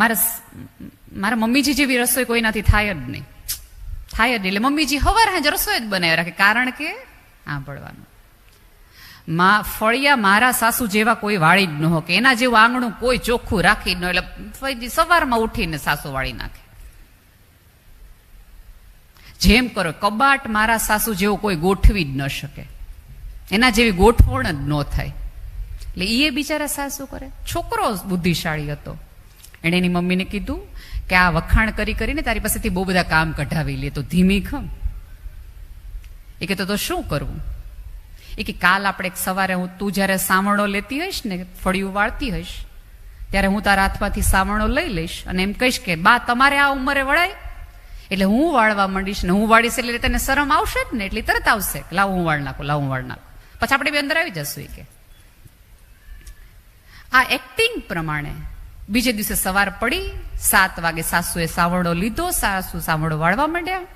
મારા મમ્મીજી જેવી રસોઈ કોઈનાથી થાય જ નહીં. એટલે મમ્મીજી હવાર હાજર રસોઈ જ બનાવી રાખે, કારણ કે સાંભળવાનું. ફળિયા મારા સાસુ જેવા કોઈ વાળી જ ન હો, કે એના જેવું આંગણું કોઈ ચોખ્ખું રાખી ન, એટલે સવારમાં ઉઠીને સાસુ વાળી નાખે. જેમ કરો, કબાટ મારા સાસુ જેવું કોઈ ગોઠવી જ ન શકે, એના જેવી ગોઠવણ જ ન થાય. એટલે એ બિચારા સાસુ કરે. છોકરો બુદ્ધિશાળી હતો, એણે એની મમ્મીને કીધું કે આ વખાણ કરી કરીને તારી પાસેથી બહુ બધા કામ કઢાવી લે, તો ધીમી ખમ. એ કહેતો તો શું કરવું? એ કે કાલ આપણે સવારે તું જયારે સાવણો લેતી હોઈશ ને, ફળિયું વાળતી હોઈશ, ત્યારે હું તારા હાથમાંથી સાવણો લઈ લઈશ અને એમ કહીશ કે બા તમારે આ ઉંમરે વળાય, એટલે હું વાળવા માંડીશ ને હું વાળીશ એટલે તને શરમ આવશે જ ને, એટલે તરત આવશે લાવ હું વાળ નાખું, લાવ હું વાળ નાખું, પછી આપણે બે અંદર આવી જશું. એ કે આ એક્ટિંગ પ્રમાણે બીજે દિવસે સવાર પડી, 7 વાગે સાસુએ સાવણો લીધો, સાસુ સાવણો વાળવા માંડ્યા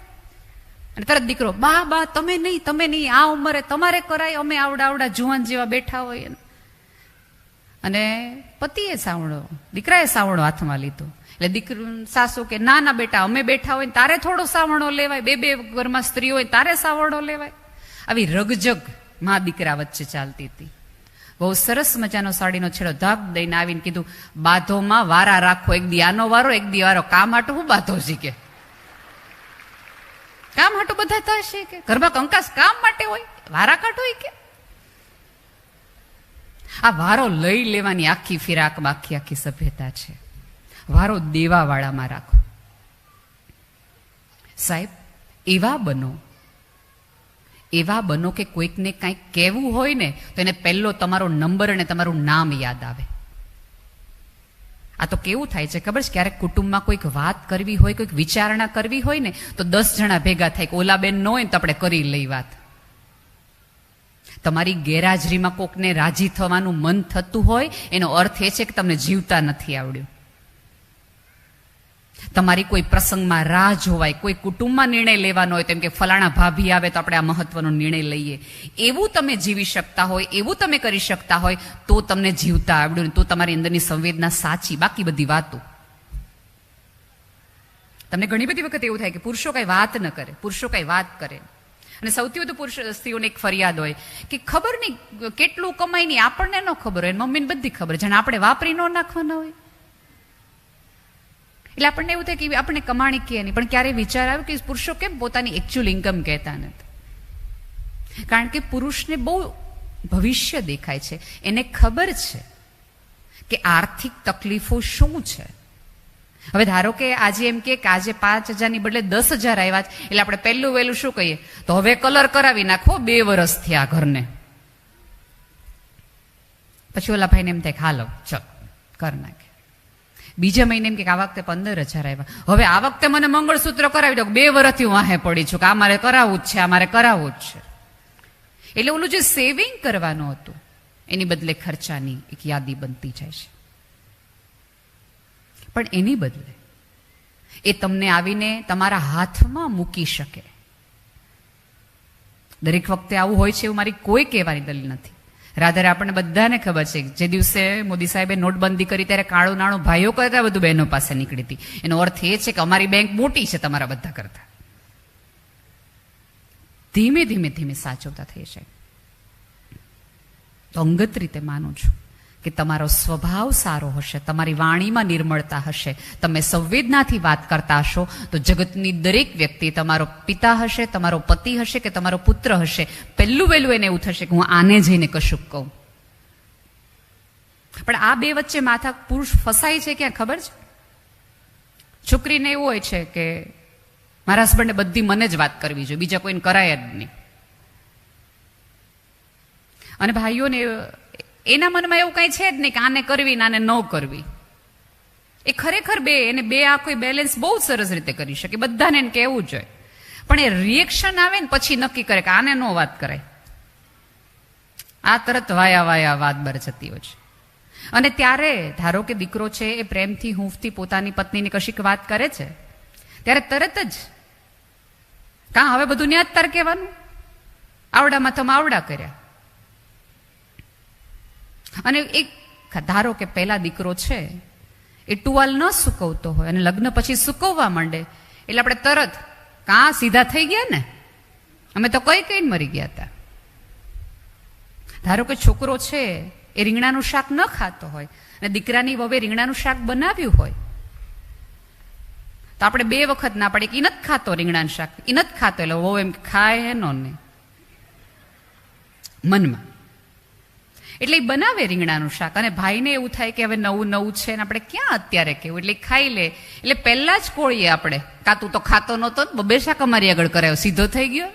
અને તરત દીકરો બા બા તમે નહીં, આ ઉંમરે તમારે કરાય, અમે આવડા જુવાન જેવા બેઠા હોય. અને પતિએ સાવણો, દીકરાએ સાવણો હાથમાં લીધો, એટલે દીકરું સાસુ કે ના બેટા અમે બેઠા હોય તારે થોડો સાવણો લેવાય, બે ઘરમાં સ્ત્રી હોય તારે સાવણો લેવાય. આવી રગજગ મા દીકરા વચ્ચે ચાલતી હતી. બહુ સરસ મજાનો સાડીનો છેડો ધાક દઈને આવીને કીધું બાધોમાં વારા રાખો, એક દી આનો વારો એક દી વારો, કામ હાટું હું બાધો શીખે, કામ હાટું બધા થશે કે ઘરમાં કંકાસ કામ માટે હોય, વારા કાઢો. કે આ વારો લઈ લેવાની આખી ફિરાકમાં આખી સભ્યતા છે. વારો દેવા વાળામાં રાખો. સાહેબ એવા બનો કે કોઈકને કંઈક કહેવું હોય ને તો એને પહેલો તમારો નંબર અને તમારું નામ યાદ આવે. આ તો કેવું થાય છે ખબર છે, ક્યારેક કુટુંબમાં કોઈક વાત કરવી હોય, કોઈક વિચારણા કરવી હોય ને તો 10 જણા ભેગા થાય કે ઓલા બેન ન હોય ને તો આપણે કરી લઈ વાત. તમારી ગેરહાજરીમાં કોકને રાજી થવાનું મન થતું હોય એનો અર્થ એ છે કે તમને જીવતા નથી આવડ્યું. તમારી કોઈ પ્રસંગમાં રાહ જોવાય, કોઈ કુટુંબમાં નિર્ણય લેવાનો હોય, તેમ કે ફલાણા ભાભી આવે તો આપણે આ મહત્વનો નિર્ણય લઈએ, એવું તમે જીવી શકતા હોય, એવું તમે કરી શકતા હોય તો તમને જીવતા આવડ્યું, તો તમારી અંદરની સંવેદના સાચી. બાકી બધી વાતો. તમને ઘણી બધી વખત એવું થાય કે પુરુષો કઈ વાત ન કરે, પુરુષો કઈ વાત કરે. અને સૌથી વધુ સ્ત્રીઓને એક ફરિયાદ હોય કે ખબર નહીં કેટલું કમાય નહીં, આપણને ન ખબર હોય, મમ્મીને બધી ખબર, જાણે આપણે વાપરી ન નાખવાના હોય. એટલે આપણને એવું થાય કે આપણે કમાણી કહે નહીં, પણ ક્યારે વિચાર આવ્યો કે પુરુષો કેમ પોતાની એકચ્યુઅલ ઇન્કમ કહેતા નથી? કારણ કે પુરુષને બહુ ભવિષ્ય દેખાય છે, એને ખબર છે કે આર્થિક તકલીફો શું છે. હવે ધારો કે આજે એમ કે આજે 5,000 બદલે 10,000 આવ્યા છે, એટલે આપણે પહેલું વહેલું શું કહીએ, તો હવે કલર કરાવી નાખો, 2 વર્ષથી આ ઘરને. પછી ઓલા ભાઈને એમ થાય કે હાલો ચલ કર નાખે. બીજા મહિને એમ કે આ વખતે 15,000 આવ્યા, હવે આ વખતે મને મંગળસૂત્ર કરાવી દો, 2 વર્ષથી હું વાહે પડી છું કે આ મારે કરાવવું જ છે, આ મારે કરાવવું જ છે. એટલે ઓલું જે સેવિંગ કરવાનું હતું એની બદલે ખર્ચાની એક યાદી બનતી જાય છે. પણ એની બદલે એ તમને આવીને તમારા હાથમાં મૂકી શકે. દરેક વખતે આવું હોય છે એવું મારી કોઈ કહેવાની દલીલ નથી. રાધારે આપણને બધાને ખબર છે જે દિવસે મોદી સાહેબે નોટબંધી કરી ત્યારે કાળું નાણું ભાઈઓ કરતા બધું બહેનો પાસે નીકળી હતી. એનો અર્થ એ છે કે અમારી બેંક મોટી છે તમારા બધા કરતા. ધીમે ધીમે ધીમે સાચવતા થઈ છે. તો અંગત રીતે માનું છું કે તમારો સ્વભાવ સારો હશે, તમારી વાણીમાં નિર્મળતા હશે, તમે સંવેદનાથી વાત કરતા હશો તો જગતની દરેક વ્યક્તિ, તમારો પિતા હશે, તમારો પતિ હશે કે તમારો પુત્ર હશે, પહેલું વહેલું એને એવું થશે કે હું આને જઈને કશુંક કહું. પણ આ બે વચ્ચે માથા પુરુષ ફસાય છે ક્યાં ખબર છે? છોકરીને એવું હોય છે કે મારા હસબન્ડને બધી મને જ વાત કરવી જોઈએ, બીજા કોઈને કરાય જ નહીં. અને ભાઈઓને એના મનમાં એવું કઈ છે જ નહીં કે આને કરવી ને આને ન કરવી. એ ખરેખર એને બે આ કોઈ બેલેન્સ બહુ સરસ રીતે કરી શકે, બધાને એને કહેવું જોઈએ. પણ એ રિએક્શન આવે ને પછી નક્કી કરે કે આને નો વાત કરાય, આ તરત વાયા વાત બર જતી હોય છે. અને ત્યારે ધારો કે દીકરો છે એ પ્રેમથી હૂંફથી પોતાની પત્નીની કશીક વાત કરે છે, ત્યારે તરત જ કાં હવે બધું ન્યાજ તાર કહેવાનું, આવડામાં તમે આવડા કર્યા. અને એક ધારો કે પહેલા દીકરો છે એ ટુવાલ ન સૂકવતો હોય અને લગ્ન પછી સૂકવવા માંડે એટલે આપણે તરત કાં સીધા થઈ ગયા ને, અમે તો કઈ કઈને મરી ગયા હતા. ધારો કે છોકરો છે એ રીંગણાનું શાક ન ખાતો હોય અને દીકરાની વવે રીંગણાનું શાક બનાવ્યું હોય તો આપણે 2 વખત ના પડે કે ઈ નથી ખાતો રીંગણાનું શાક, ઈ નથી ખાતો, એટલે વહુ એમ ખાય હેનો ને મનમાં, એટલે એ બનાવે રીંગણાનું શાક અને ભાઈને એવું થાય કે હવે નવું નવું છે ને આપણે ક્યાં અત્યારે કેવું, એટલે ખાઈ લે. એટલે પહેલા જ કોળીએ આપણે, કાં તું તો ખાતો નહોતો, 2 શાક અમારી આગળ કરાયો, સીધો થઈ ગયો.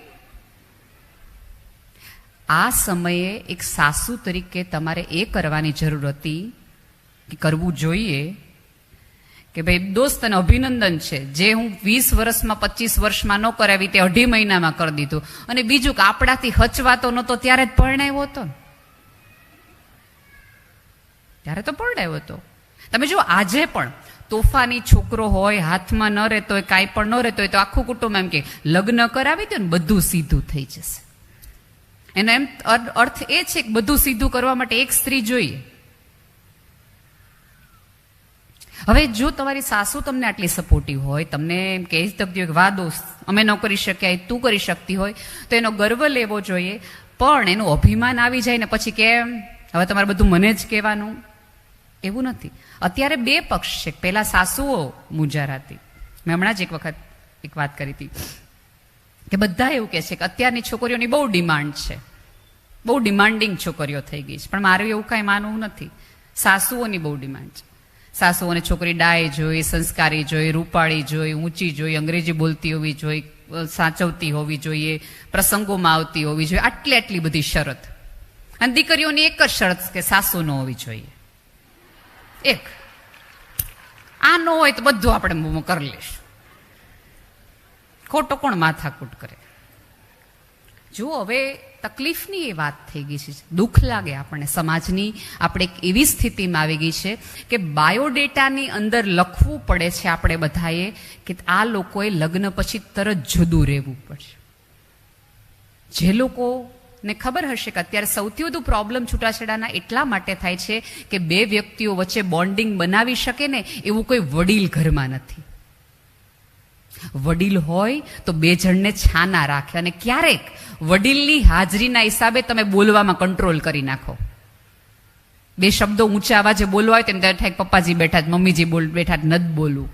આ સમયે એક સાસુ તરીકે તમારે એ કરવાની જરૂર હતી કે કરવું જોઈએ કે ભાઈ દોસ્ત તને અભિનંદન છે, જે હું 20 વર્ષમાં 25 વર્ષમાં ન કરાવી તે 2.5 મહિનામાં કરી દીધું. અને બીજું કે આપણાથી હચવાતો નહોતો ત્યારે જ પરણાવ્યો હતો, ત્યારે તો પરણાવ્યો હતો. તમે જો આજે પણ તોફાની છોકરો હોય, હાથમાં ન રહેતો હોય, કાંઈ પણ ન રહેતો હોય તો આખું કુટુંબ એમ કે લગ્ન કરાવી દો ને બધું સીધું થઈ જશે. એનો એમ અર્થ એ છે કે બધું સીધું કરવા માટે એક સ્ત્રી જોઈએ. હવે જો તમારી સાસુ તમને આટલી સપોર્ટિવ હોય, તમને એમ કહી શકતી હોય કે વાહ દોસ્ત અમે ન કરી શક્યા તું કરી શકતી હોય, તો એનો ગર્વ લેવો જોઈએ. પણ એનું અભિમાન આવી જાય ને પછી કેમ હવે તમારે બધું મને જ કહેવાનું, એવું નથી. અત્યારે 2 પક્ષ છે. પહેલા સાસુઓ મૂંઝારાતી. મેં હમણાં જ એક વખત એક વાત કરી હતી કે બધા એવું કહે છે કે અત્યારની છોકરીઓની બહુ ડિમાન્ડ છે, બહુ ડિમાન્ડિંગ છોકરીઓ થઈ ગઈ છે. પણ મારું એવું કાંઈ માનવું નથી. સાસુઓની બહુ ડિમાન્ડ છે. સાસુઓને છોકરી ડાય જોઈ, સંસ્કારી જોઈ, રૂપાળી જોઈ, ઊંચી જોઈ, અંગ્રેજી બોલતી હોવી જોઈએ, સાચવતી હોવી જોઈએ, પ્રસંગોમાં આવતી હોવી જોઈએ, આટલી બધી શરત. અને દીકરીઓની એક જ શરત કે સાસુ ન હોવી જોઈએ. એક આ ન હોય તો બધું આપણે કરી લઈશું. ખોટો કોણ માથાકૂટ કરે? જો હવે તકલીફની એ વાત થઈ ગઈ છે, દુઃખ લાગે આપણને, સમાજની આપણે એક એવી સ્થિતિમાં આવી ગઈ છે કે બાયોડેટાની અંદર લખવું પડે છે આપણે બધાએ કે આ લોકોએ લગ્ન પછી તરત જુદું રહેવું પડશે. જે લોકોને ખબર હશે કે અત્યારે સૌથી વધુ પ્રોબ્લેમ છૂટાછેડાના એટલા માટે થાય છે કે 2 વ્યક્તિઓ વચ્ચે બોન્ડિંગ બનાવી શકે ને એવું કોઈ વડીલ ઘરમાં નથી. વડીલ હોય તો 2 જણને છાના રાખે અને ક્યારેક વડીલની હાજરીના હિસાબે તમે બોલવામાં કંટ્રોલ કરી નાખો. 2 શબ્દો ઊંચા અવાજે બોલવા હોય તેમ થાય પપ્પાજી બેઠા જ, મમ્મીજી બેઠા જ, નથી બોલવું.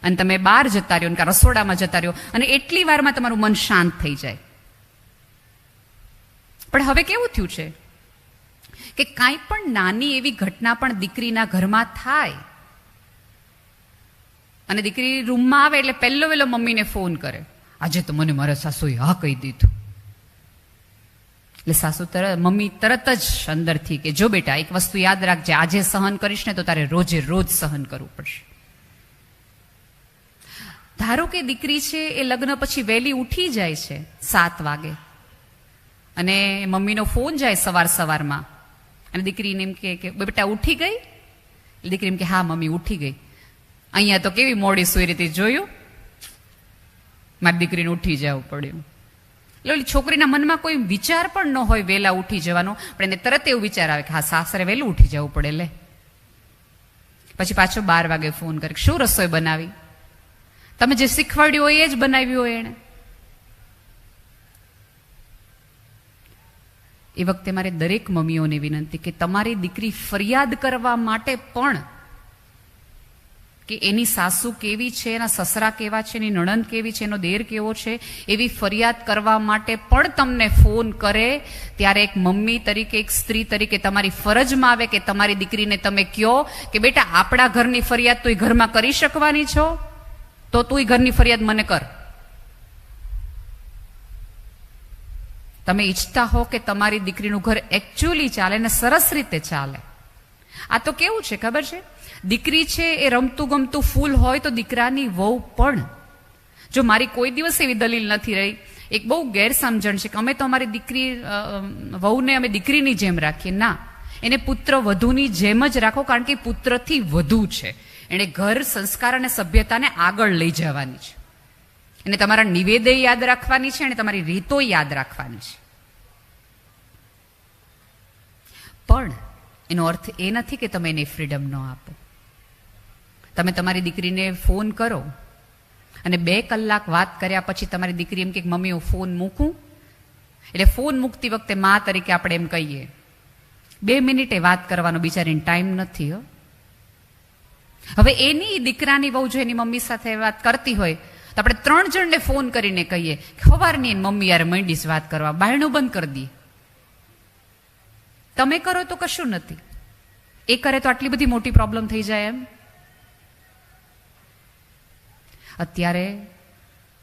અને તમે બહાર જતા રહ્યો કે રસોડામાં જતા રહ્યો અને એટલી વારમાં તમારું મન શાંત થઈ જાય. પણ હવે કેવું થયું છે કે કાંઈ પણ નાની એવી ઘટના પણ દીકરીના ઘરમાં થાય અને દીકરી રૂમમાં આવે એટલે પહેલો મમ્મીને ફોન કરે, આજે તો મને મારા સાસુએ હા કહી દીધું. એટલે સાસુ મમ્મી તરત જ અંદરથી કે જો બેટા એક વસ્તુ યાદ રાખજે, આજે સહન કરીશ ને તો તારે રોજે રોજ સહન કરવું પડશે. ધારો કે દીકરી છે એ લગ્ન પછી વહેલી ઉઠી જાય છે 7 વાગે અને મમ્મીનો ફોન જાય સવારમાં અને દીકરીને એમ કે બેટા ઉઠી ગઈ? દીકરી એમ કે હા મમ્મી ઉઠી ગઈ. અહીંયા તો કેવી મોડી સુઈ રીતે જોયું, મારી દીકરીને ઉઠી જવું પડ્યું. એટલે છોકરીના મનમાં કોઈ વિચાર પણ ન હોય વહેલા ઉઠી જવાનો, પણ એને તરત એવું વિચાર આવે કે હા સાસરે વહેલું ઉઠી જવું પડે. લે પછી પાછો 12 વાગે ફોન કરે, શું રસોઈ બનાવી? તમે જે શીખવાડ્યું હોય એ જ બનાવ્યું હોય એને. એ વખતે મારે દરેક મમ્મીઓને વિનંતી કે તમારી દીકરી ફરિયાદ કરવા માટે પણ કે એની સાસુ કેવી છે, એના સસરા કેવા છે, એની નણંદ કેવી છે, એનો દેર કેવો છે, એવી ફરિયાદ કરવા માટે પણ તમને ફોન કરે ત્યારે એક મમ્મી તરીકે, એક સ્ત્રી તરીકે તમારી ફરજમાં આવે કે તમારી દીકરીને તમે કહો કે બેટા આપણા ઘરની ફરિયાદ તું ઘરમાં કરી શકવાની છો તો તું ઘરની ફરિયાદ મને કર. તમે ઈચ્છતા હો કે તમારી દીકરીનું ઘર એકચ્યુઅલી ચાલે ને સરસ રીતે ચાલે. આ તો કેવું છે ખબર છે, દીકરી છે એ રમતું ગમતું ફૂલ હોય તો દીકરાની વહુ પણ. જો મારી કોઈ દિવસ એવી દલીલ નથી રહી, એક બહુ ગેરસમજણ છે કે અમે તો અમારી દીકરી વહુને અમે દીકરીની જેમ રાખીએ. ના, એને પુત્ર વધુની જેમ જ રાખો, કારણ કે પુત્રથી વધુ છે. એને ઘર, સંસ્કાર અને સભ્યતાને આગળ લઈ જવાની છે. એને તમારા નિવેદે યાદ રાખવાની છે અને તમારી રીતો યાદ રાખવાની છે. પણ એનો અર્થ એ નથી કે તમે એને ફ્રીડમ ન આપો. તમે તમારી દીકરીને ફોન કરો અને 2 કલાક વાત કર્યા પછી તમારી દીકરી એમ કે મમ્મી હું ફોન મૂકું, એટલે ફોન મૂકતી વખતે મા તરીકે આપણે એમ કહીએ 2 મિનિટે વાત કરવાનો બિચારીને ટાઈમ નથી. હવે એની દીકરાની વહુ જો એની મમ્મી સાથે વાત કરતી હોય તો આપણે 3 જણને ફોન કરીને કહીએ સવારની એની મમ્મી યાર મંડીશ વાત કરવા, બાયણું બંધ કરી દઈએ. તમે કરો તો કશું નથી, એ કરે તો આટલી બધી મોટી પ્રોબ્લેમ થઈ જાય એમ. અત્યારે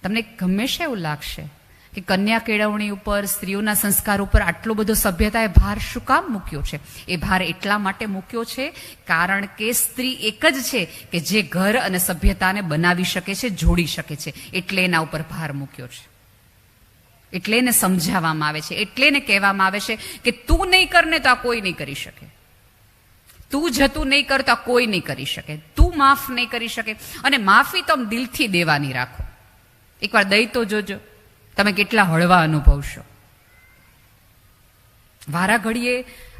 તમને હંમેશા એવું લાગશે કે કન્યા કેળવણી ઉપર, સ્ત્રીઓના સંસ્કાર ઉપર આટલો બધો સભ્યતાએ ભાર શું કામ મૂક્યો છે? એ ભાર એટલા માટે મૂક્યો છે કારણ કે સ્ત્રી એક જ છે કે જે ઘર અને સભ્યતાને બનાવી શકે છે, જોડી શકે છે, એટલે એના ઉપર ભાર મૂક્યો છે. એટલે એને સમજાવવામાં આવે છે, એટલે એને કહેવામાં આવે છે કે તું નહીં કરને તો આ કોઈ નહીં કરી શકે, તું જતું નહીં કર તો આ કોઈ નહીં કરી શકે, તું માફ નહીં કરી શકે. અને માફી તો દિલથી દેવાની રાખો. એકવાર દઈ તો જોજો તમે કેટલા હળવા અનુભવશો. વારા ઘડીએ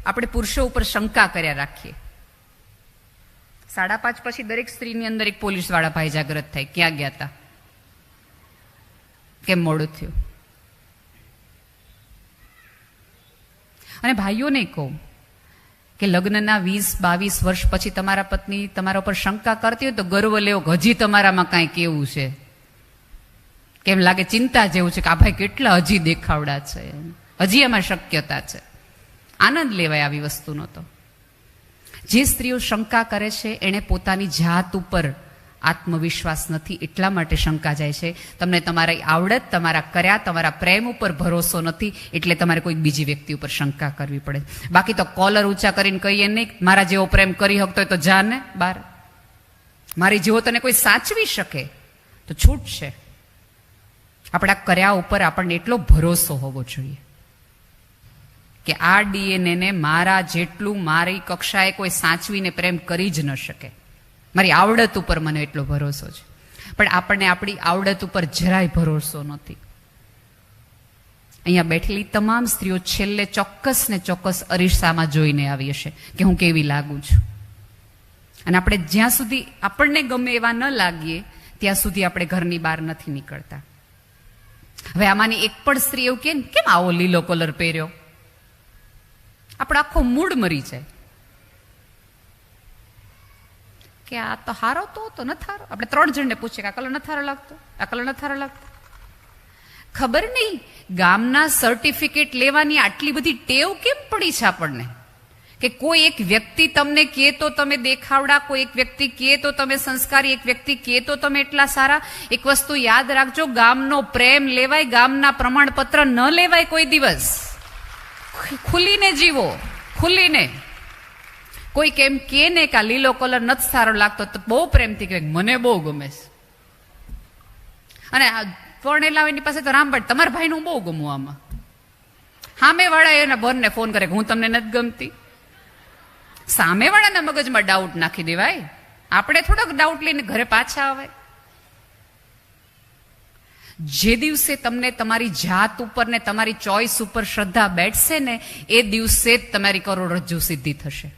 આપણે પુરુષો ઉપર શંકા કર્યા રાખીએ. 5:30 પછી દરેક સ્ત્રીની અંદર એક પોલીસવાળા ભાઈ જાગૃત થાય, ક્યાં ગયા હતા, કેમ મોડું થયું. અને ભાઈઓને કહું કે લગ્નના 20-22 વર્ષ પછી તમારા પત્ની તમારા ઉપર શંકા કરતી હોય તો ગર્વ લેવો, હજી તમારામાં કાંઈ કેવું છે. કેમ લાગે ચિંતા જેવું છે કે આ ભાઈ કેટલા હજી દેખાવડા છે, હજી એમાં શક્યતા છે. આનંદ લેવાય આવી વસ્તુનો. તો જે સ્ત્રીઓ શંકા કરે છે એને પોતાની જાત ઉપર આત્મવિશ્વાસ નથી, એટલા માટે શંકા જાય છે. તમને તમારી આવડત, તમારા કર્યા, તમારા પ્રેમ ઉપર ભરોસો નથી, એટલે તમારે કોઈ બીજી વ્યક્તિ ઉપર શંકા કરવી પડે. બાકી તો કોલર ઊંચા કરીને કહીએ નહીં મારા જેવો પ્રેમ કરી શકતો હોય તો જા ને બાર, મારી જેવો તને કોઈ સાચવી શકે તો છૂટ છે. આપણા કર્યા ઉપર આપણને એટલો ભરોસો હોવો જોઈએ કે આ ડીએનએ મારા જેટલું મારી કક્ષાએ કોઈ સાચવીને પ્રેમ કરી જ ન શકે. મારી આવડત ઉપર મને એટલો ભરોસો છે. પણ આપણને આપણી આવડત ઉપર જરાય ભરોસો નથી. અહીંયા બેઠેલી તમામ સ્ત્રીઓ છેલ્લે ચોક્કસ ને ચોક્કસ અરીસામાં જોઈને આવી હશે કે હું કેવી લાગુ છું. અને આપણે જ્યાં સુધી આપણને ગમે એવા ન લાગીએ ત્યાં સુધી આપણે ઘરની બહાર નથી નીકળતા. હવે આમાંની એક પણ સ્ત્રી એવું કે કેમ આવો લીલો કલર પહેર્યો, આપણો આખો મૂડ મરી જાય કે આ તો હારો તો નથી હારો. આપણે 3 જણને પૂછીએ કે આ કલર નથી હારો લાગતો, આ કલર નથી હારો લાગતો. ખબર નહીં ગામના સર્ટિફિકેટ લેવાની આટલી બધી ટેવ કેમ પડી છે આપણને કે કોઈ એક વ્યક્તિ તમને કહે તો તમે દેખાવડા, કોઈ એક વ્યક્તિ કહે તો તમે સંસ્કારી, એક વ્યક્તિ કહે તો તમે એટલા સારા. એક વસ્તુ યાદ રાખજો, ગામનો પ્રેમ લેવાય, ગામના પ્રમાણપત્ર ન લેવાય કોઈ દિવસ. ખુલીને જીવો, ખુલીને. કોઈ કેમ કે ને કે આ લીલો કલર નથી સારો લાગતો તો બહુ પ્રેમથી કહે મને બહુ ગમે છે. અને પરણેલા એની પાસે તો રામભાઈ તમારા ભાઈને હું બહુ ગમું. આમાં સામેવાળા એના બોરને ફોન કરે કે હું તમને નથી ગમતી. સામેવાળાના મગજમાં ડાઉટ નાખી દેવાય, આપણે થોડોક ડાઉટ લઈને ઘરે પાછા આવે. જે દિવસે તમને તમારી જાત ઉપર ને તમારી ચોઈસ ઉપર શ્રદ્ધા બેઠશે ને એ દિવસે જ તમારી કરોડરજ્જુ સિદ્ધિ થશે.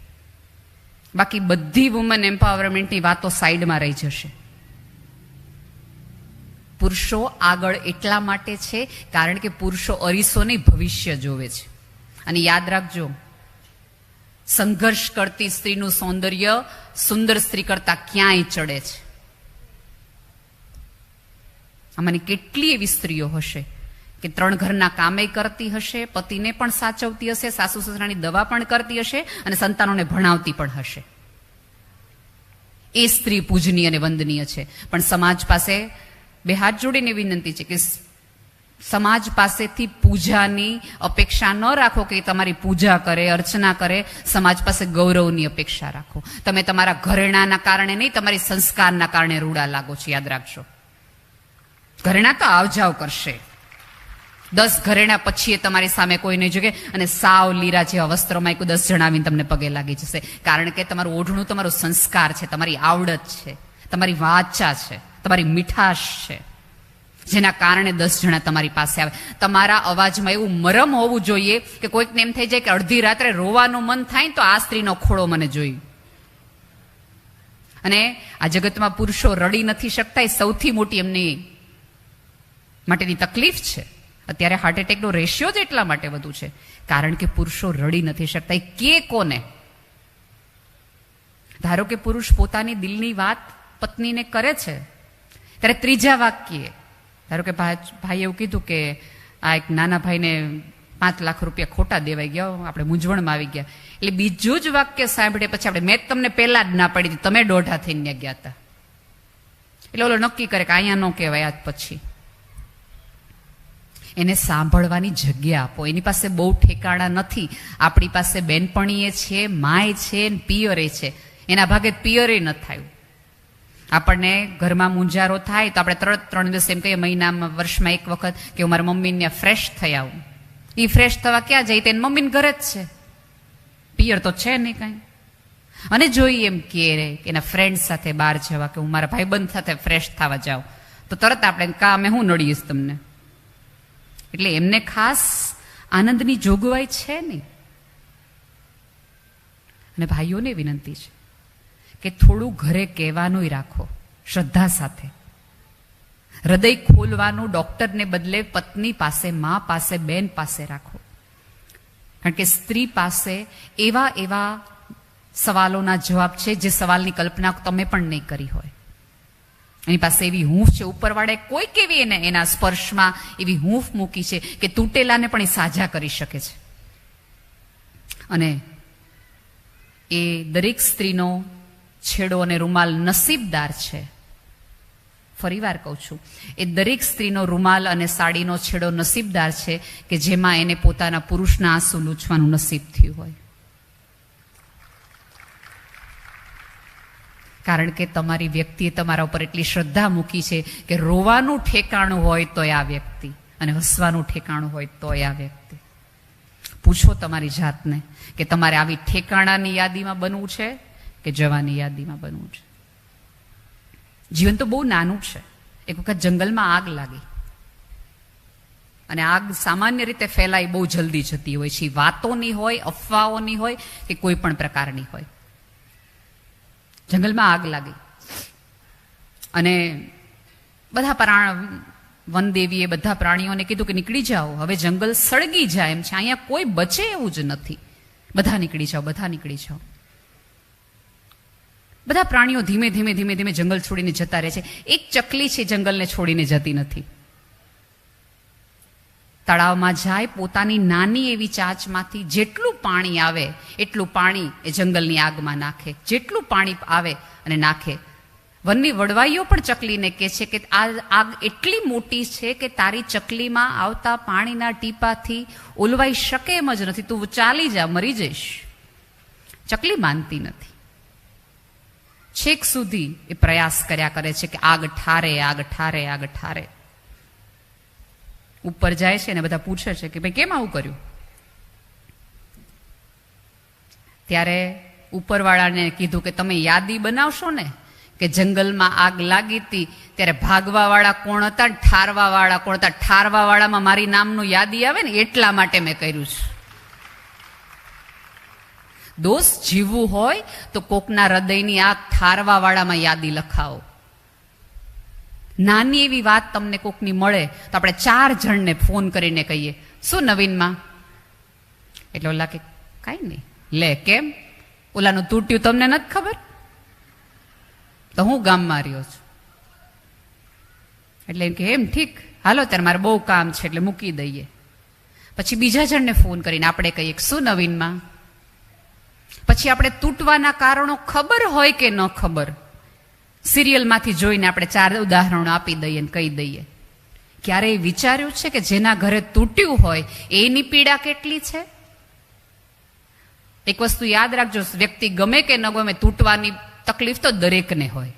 બાકી બધી વુમન એમ્પાવરમેન્ટની વાતો સાઈડમાં રહી જશે. પુરુષો આગળ એટલા માટે છે કારણ કે પુરુષો અરીસો નહીં ભવિષ્ય જોવે છે. અને યાદ રાખજો, સંઘર્ષ કરતી સ્ત્રીનું સૌંદર્ય સુંદર સ્ત્રી કરતા ક્યાંય ચડે છે. આમાંની કેટલી એવી સ્ત્રીઓ હશે કે 3 ઘરના કામે કરતી હશે, પતિને પણ સાચવતી હશે, સાસુ સસરાની દવા પણ કરતી હશે અને સંતાનોને ભણાવતી પણ હશે. એ સ્ત્રી પૂજનીય અને વંદનીય છે. પણ સમાજ પાસે 2 હાથ જોડીને વિનંતી છે કે સમાજ પાસેથી પૂજાની અપેક્ષા ન રાખો કે તમારી પૂજા કરે, અર્ચના કરે. સમાજ પાસે ગૌરવની અપેક્ષા રાખો. તમે તમારા ઘરેણાના કારણે નહીં, તમારી સંસ્કારના કારણે રૂડા લાગો છો, યાદ રાખજો. ઘરેણા તો આવજાવ કરશે, 10 ઘરેણા પછી એ તમારી સામે કોઈ નહીં જોગે અને સાવ લીરા જેવા વસ્ત્રોમાં 10 જણાવીને તમને પગે લાગી જશે. કારણ કે તમારું ઓઢણું તમારો સંસ્કાર છે, તમારી આવડત છે, તમારી વાચા છે, તમારી મીઠાશ છે, જેના કારણે 10 જણા તમારી પાસે આવે. તમારા અવાજમાં એવું મરમ હોવું જોઈએ કે કોઈકને એમ થઈ જાય કે અડધી રાત્રે રોવાનું મન થાય તો આ સ્ત્રીનો ખોળો મને જોઈ. અને આ જગતમાં પુરુષો રડી નથી શકતા, એ સૌથી મોટી એમની માટેની તકલીફ છે. અત્યારે હાર્ટ એટેકનો રેશિયો જ એટલા માટે વધુ છે, કારણ કે પુરુષો રડી નથી શકતા. એ કે કોને? ધારો કે પુરુષ પોતાની દિલની વાત પત્નીને કરે છે, ત્યારે ત્રીજા વાક્યે, ધારો કે ભાઈ એવું કીધું કે આ એક નાના ભાઈને 5 લાખ રૂપિયા ખોટા દેવાઈ ગયા, આપણે મૂંઝવણમાં આવી ગયા, એટલે બીજું જ વાક્ય સાંભળે પછી આપણે મેં તમને પહેલા જ ના પડી હતી, તમે દોઢા થઈને ગયા હતા. એટલે ઓલો નક્કી કરે કે અહીંયા ન કહેવાય આજ પછી. એને સાંભળવાની જગ્યા આપો. એની પાસે બહુ ઠેકાણા નથી. આપણી પાસે બેનપણીએ છે, માય છે, પિયરે છે. એના ભાગે પિયરે ન થયું. આપણને ઘરમાં મૂંઝારો થાય તો આપણે 3 દિવસ એમ કહીએ, મહિનામાં, વર્ષમાં એક વખત કે હું મારા મમ્મીને ફ્રેશ થઈ આવું. એ ફ્રેશ થવા ક્યાં જાય? તેને મમ્મીને ઘરે જ છે, પિયર તો છે નહીં કાંઈ. અને જોઈએ એમ કે એના ફ્રેન્ડ સાથે બહાર જવા, કે હું મારા ભાઈબંધ સાથે ફ્રેશ થવા જાઉં, તો તરત આપણે કામે હું નડીશ તમને. એટલે એમને ખાસ આનંદની જોગવાઈ છે નહીં. અને ભાઈઓને વિનંતી છે કે થોડું ઘરે કહેવાનું રાખો, શ્રદ્ધા સાથે. હૃદય ખોલવાનું ડોક્ટરને બદલે પત્ની પાસે, મા પાસે, બેન પાસે રાખો. કારણ કે સ્ત્રી પાસે એવા એવા સવાલોના જવાબ છે જે સવાલની કલ્પના તમે પણ નહીં કરી હોય. એની પાસે એવી હૂંફ છે, ઉપરવાળાએ કોઈક એવી એને એના સ્પર્શમાં એવી હૂંફ મૂકી છે કે તૂટેલાને પણ એ સાજા કરી શકે છે. અને એ દરેક સ્ત્રીનો છેડો અને રૂમાલ નસીબદાર છે. ફરીવાર કહું છું, એ દરેક સ્ત્રીનો રૂમાલ અને સાડીનો છેડો નસીબદાર છે કે જેમાં એને પોતાના પુરુષના આંસુ લૂછવાનું નસીબ થયું હોય. કારણ કે તમારી વ્યક્તિએ તમારા ઉપર એટલી શ્રદ્ધા મૂકી છે કે રોવાનું ઠેકાણું હોય તોય આ વ્યક્તિ, અને હસવાનું ઠેકાણું હોય તોય આ વ્યક્તિ. પૂછો તમારી જાતને કે તમારે આવી ઠેકાણાની યાદીમાં બનવું છે કે જવાની યાદીમાં બનવું છે. જીવન તો બહુ નાનું છે. એક વખત જંગલમાં આગ લાગી, અને આગ સામાન્ય રીતે ફેલાઈ બહુ જલ્દી જતી હોય છે. વાતોની હોય, અફવાઓની હોય કે કોઈ પણ પ્રકારની હોય. જંગલમાં આગ લાગી અને બધા વનદેવીએ બધા પ્રાણીઓને કીધું કે નીકળી જાઓ, હવે જંગલ સળગી જાય એમ છે, અહીંયા કોઈ બચે એવું જ નથી, બધા નીકળી જાઓ, બધા નીકળી જાઓ. બધા પ્રાણીઓ ધીમે ધીમે ધીમે ધીમે જંગલ છોડીને જતા રહે છે. એક ચકલી છે જંગલને છોડીને જતી નથી. તળાવમાં જાય, પોતાની નાની એવી ચાંચમાંથી જેટલું પાણી આવે એટલું પાણી એ જંગલની આગમાં નાખે. જેટલું પાણી આવે અને નાખે. વનની વડવાઈઓ પણ ચકલીને કહે છે કે આ આગ એટલી મોટી છે કે તારી ચકલીમાં આવતા પાણીના ટીપાથી ઓલવાઈ શકે એમ જ નથી, તું ચાલી જા, મરી જઈશ. ચકલી માનતી નથી. છેક સુધી એ પ્રયાસ કર્યા કરે છે કે આગ ઠારે, આગ ઠારે, આગ ઠારે. ઉપર જાય છે ને બધા પૂછે છે કે ભાઈ કેમ આવું કર્યું? ત્યારે ઉપરવાળાને કીધું કે તમે યાદી બનાવશો ને કે જંગલમાં આગ લાગી હતી ત્યારે ભાગવા વાળા કોણ હતા, ઠારવા વાળા કોણ હતા. ઠારવા વાળામાં મારી નામનું યાદી આવે ને એટલા માટે મેં કર્યું છે. દોસ્ત જીવવું હોય તો કોકના હૃદયની આગ ઠારવા વાળામાં યાદી લખાવો. નાની એવી વાત તમને કોકની મળે તો આપણે 4 જણને ફોન કરીને કહીએ શું નવીનમાં? એટલે ઓલા કે કાંઈ નહીં. લે કેમ? ઓલાનું તૂટ્યું તમને નથી ખબર? તો હું ગામમાં રહ્યો છું. એટલે એમ કે એમ ઠીક, હાલો ત્યારે મારે બહુ કામ છે એટલે મૂકી દઈએ. પછી બીજા જણને ફોન કરીને આપણે કહીએ શું નવીનમાં? પછી આપણે તૂટવાના કારણો ખબર હોય કે ન ખબર, સિરિયલમાંથી જોઈને આપણે 4 ઉદાહરણો આપી દઈએ ને કહી દઈએ. ક્યારેય વિચાર્યું છે કે જેના ઘરે તૂટ્યું હોય એની પીડા કેટલી છે? એક વસ્તુ યાદ રાખજો, વ્યક્તિ ગમે કે ન ગમે, તૂટવાની તકલીફ તો દરેકને હોય.